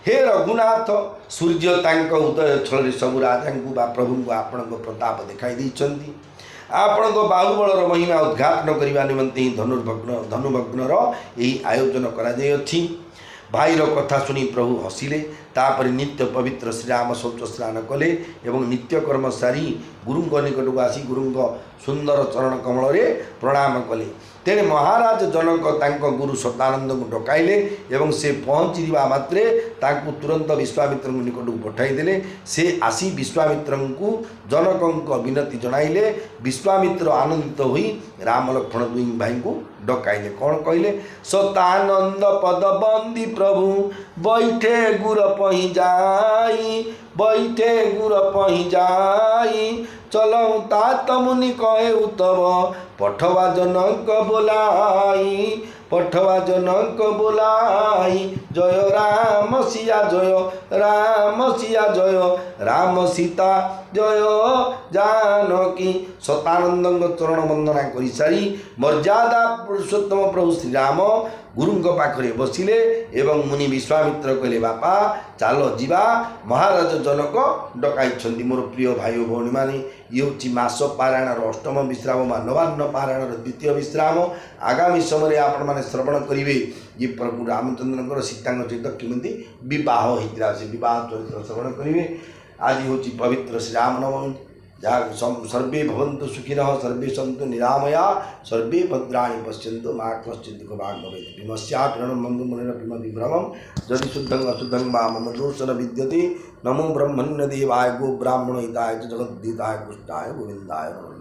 हे रघुनाथ सूर्य तांक उदय छल सब राजा बा प्रभु को आपण प्रताप देखाई दैछंती। आपण बाहुबलर महिमा उद्घाटन करने निमंते ही धनुभग्नर यही आयोजन करा जायछि। भाईर कथा सुनी प्रभु हसिले। तापर नित्य पवित्र श्रीराम शौच स्नान कले एवं नित्य कर्म सारी गुरुंग निकट को आसी गुरुंग सुंदर चरण कमल रे प्रणाम कले। तेणे महाराज जनक तांको गुरु सतानंद को डकाइले एवं से पहुँचवा मात्रे तांको तुरंत विश्वामित्र निकट को पठाइदेले। से आसी विश्वामित्र को जनक विनती जनाइले। विश्वामित्र आनंदित हुई राम लक्ष्मण दुई भाई को डकाइले। कौन कहले सतानंद पद बंदी प्रभु बैठे गुर पही जाई बैठे गुर पही जाई। चलऊ तात मुनि कहे तब पठवा जनक बोलाई पठवा जनक बोलाई। जय राम सिया जय राम सिया जय राम सीता जय जानकी। सतानंद चरण वंदना कर सारी मर्यादा पुरुषोत्तम प्रभु श्रीराम गुरुंग पाखरे बसिले एवं मुनि विश्वामित्र कहले बापा चालो जीवा महाराज जनक डकाई मोर प्रिय भाई और भौणी माने ये हूँ मास पारायणर अष्टम विश्राम व नवान्न पारायणर द्वितीय विश्राम। आगामी समय आपण मैंने श्रवण करेंगे ये प्रभु रामचंद्र सीता सहित केमी बह होता से बह चरित्र श्रवण करेंगे। आज हूँ पवित्र श्रीराम नवमी जहाँ सर्वे भवन्तु सुखिनः सर्वे सन्तु निरामया सर्वे भद्राणि पश्यन्तु मा कश्चित् दुःखभाग् भवेत्। विमस्यापीडनं बन्धु मुनेन विम विभ्रमं यदि शुद्धं अशुद्धं वा मम दोषन विद्यते। नमो ब्रह्मण्य देवाय गो ब्राह्मण हिताय च जगद्धिताय कृष्णाय गोविन्दाय नमः।